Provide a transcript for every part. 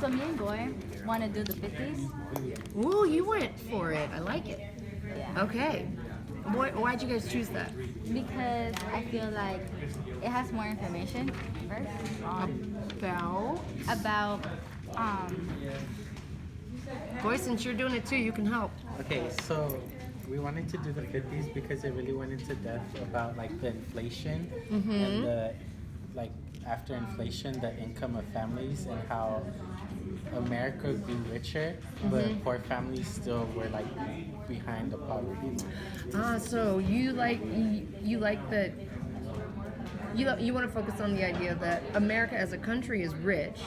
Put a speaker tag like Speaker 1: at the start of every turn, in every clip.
Speaker 1: So me and Goy want to do the 50s.
Speaker 2: Ooh, you went for it. I like it.
Speaker 1: Yeah.
Speaker 2: Okay. Why'd you guys choose that?
Speaker 1: Because I feel like it has more information first
Speaker 2: About.
Speaker 1: about
Speaker 2: Boy, since you're doing it too, you can help.
Speaker 3: Okay, so we wanted to do the 50s because it really went into depth about like the inflation and the like after inflation, the income of families and how America grew richer, but poor families still were like behind the poverty line.
Speaker 2: So you like that. You want to focus on the idea that America as a country is rich,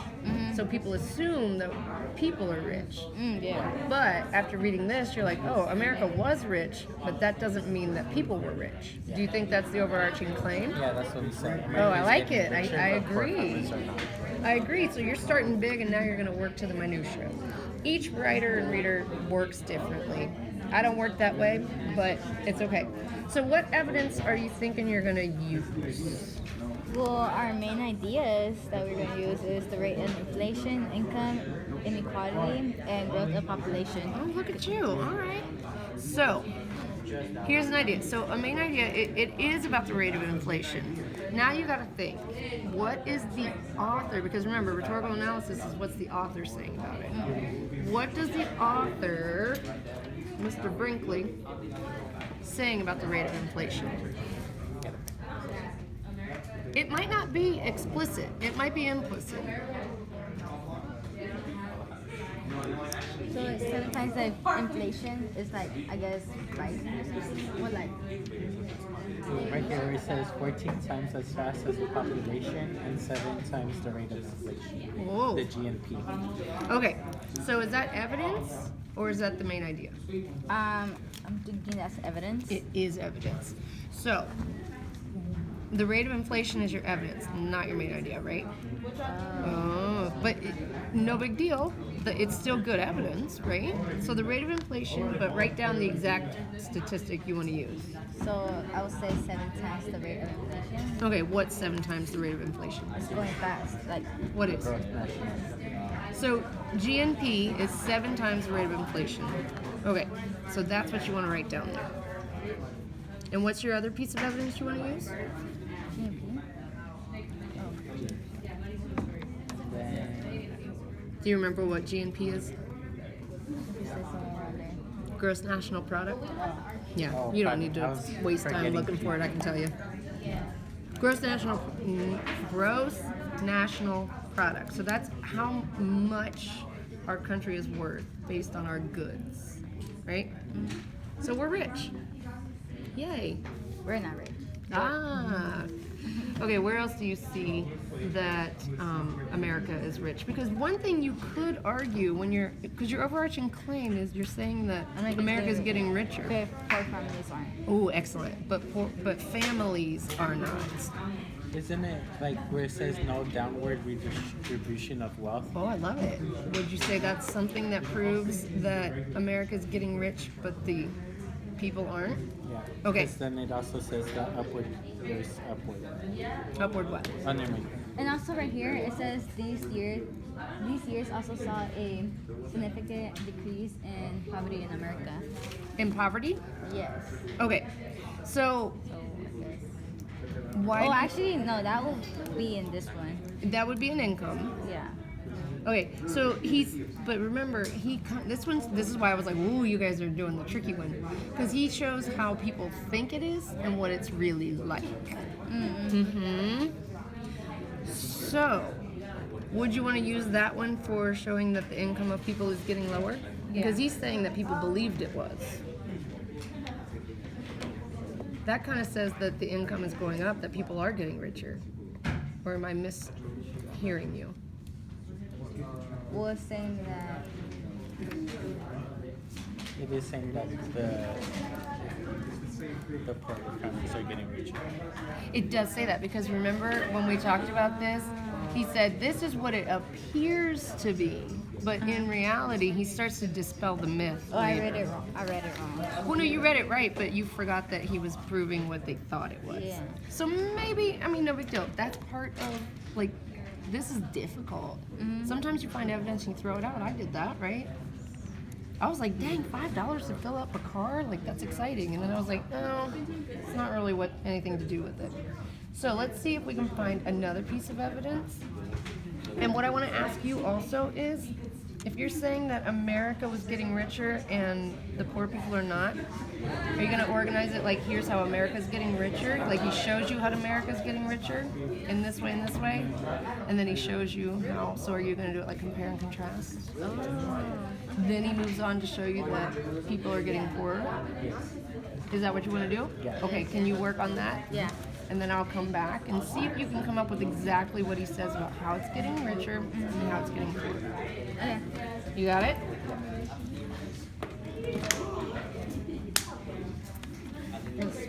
Speaker 2: so people assume that people are rich.
Speaker 1: yeah.
Speaker 2: But after reading this, you're like, oh, America was rich, but that doesn't mean that people were rich. Do you think that's the overarching claim?
Speaker 3: Yeah, that's what we said.
Speaker 2: Oh, I
Speaker 3: America's
Speaker 2: like
Speaker 3: getting
Speaker 2: it.
Speaker 3: richer,
Speaker 2: I
Speaker 3: but poor
Speaker 2: agree.
Speaker 3: families are not.
Speaker 2: I agree. So you're starting big, and now you're going to work to the minutia. Each writer and reader works differently. I don't work that way, but it's okay. So what evidence are you thinking you're going to use?
Speaker 1: Well, our main ideas that we're going to use is the rate of inflation, income inequality, and growth of population.
Speaker 2: Oh, look at you. All right. So here's an idea. So a main idea, it is about the rate of inflation. Now you got to think, what is the author, because remember, rhetorical analysis is what's the author saying about it. What does the author, Mr. Brinkley, saying about the rate of inflation? It might not be explicit. It might be implicit.
Speaker 1: So it's 7 times the inflation is like, I guess, right? Or like,
Speaker 3: Right here where it says 14 times as fast as the population and 7 times the rate of inflation.
Speaker 2: Whoa.
Speaker 3: The GNP.
Speaker 2: Okay, so is that evidence or is that the main idea?
Speaker 1: I'm thinking that's evidence.
Speaker 2: It is evidence. So the rate of inflation is your evidence, not your main idea, right? Oh, but no big deal. It's still good evidence, right? So the rate of inflation, but write down the exact statistic you want to use.
Speaker 1: So I would say 7 times the rate of inflation.
Speaker 2: Okay, what's 7 times the rate of inflation?
Speaker 1: It's going fast. Like,
Speaker 2: What is?
Speaker 3: Gross national.
Speaker 2: So GNP is 7 times the rate of inflation. Okay, so that's what you want to write down there. And what's your other piece of evidence you want to use?
Speaker 1: GNP.
Speaker 3: Then
Speaker 2: Do you remember what GNP is?
Speaker 1: It says somewhere around there.
Speaker 2: Gross national product? Yeah,
Speaker 3: Oh,
Speaker 2: you don't
Speaker 3: pardon.
Speaker 2: need
Speaker 3: I
Speaker 2: to
Speaker 3: was
Speaker 2: waste time
Speaker 3: forgetting
Speaker 2: looking for it, I can tell you. Gross national product. So that's how much our country is worth based on our goods, right? So we're rich. Yay.
Speaker 1: We're not rich.
Speaker 2: Ah. Okay, where else do you see that America is rich? Because one thing you could argue because your overarching claim is you're saying that America's getting richer.
Speaker 1: Poor families aren't.
Speaker 2: Oh, excellent. But families are not.
Speaker 3: isn't it like where it says no downward redistribution of wealth?
Speaker 2: Oh, I love it. Would you say that's something that proves that America's getting rich, but the people aren't?
Speaker 3: Yeah.
Speaker 2: Okay.
Speaker 3: Because then it also says that there's upward.
Speaker 2: Upward what?
Speaker 3: Oh, never mind.
Speaker 1: And also right here, it says these years also saw a significant decrease in poverty in America.
Speaker 2: In poverty?
Speaker 1: Yes.
Speaker 2: Okay. So
Speaker 1: So I guess.
Speaker 2: why?
Speaker 1: Oh, actually, no, that will be in this one.
Speaker 2: That would be an income.
Speaker 1: Yeah.
Speaker 2: Okay, so but remember, this is why I was like, ooh, you guys are doing the tricky one. Because he shows how people think it is and what it's really like. So, would you want to use that one for showing that the income of people is getting lower? Because he's saying that people believed it was. That kind of says that the income is going up, that people are getting richer. Or am I mishearing you?
Speaker 1: Was saying that.
Speaker 3: It is saying that the poor families are getting richer.
Speaker 2: It does say that because remember when we talked about this, he said this is what it appears to be, but in reality, he starts to dispel the myth.
Speaker 1: Oh, I read it wrong.
Speaker 2: Well, no, you read it right, but you forgot that he was proving what they thought it was.
Speaker 1: Yeah.
Speaker 2: So maybe, I mean, no big deal. That's part of like this is difficult. Sometimes you find evidence and you throw it out. I did that, right? I was like, dang, $5 to fill up a car? Like, that's exciting. And then I was like, no, it's not really anything to do with it. So let's see if we can find another piece of evidence. And what I want to ask you also is, if you're saying that America was getting richer and the poor people are not, are you going to organize it like, here's how America's getting richer? Like, he shows you how America's getting richer in this way and this way, and then he shows you how, so are you going to do it like compare and contrast? Then he moves on to show you that people are getting poorer. Is that what you want to do?
Speaker 3: Yeah.
Speaker 2: Okay, can you work on that?
Speaker 1: Yeah.
Speaker 2: And then I'll come back and see if you can come up with exactly what he says about how it's getting richer and how it's getting poorer.
Speaker 1: Okay.
Speaker 2: You got it?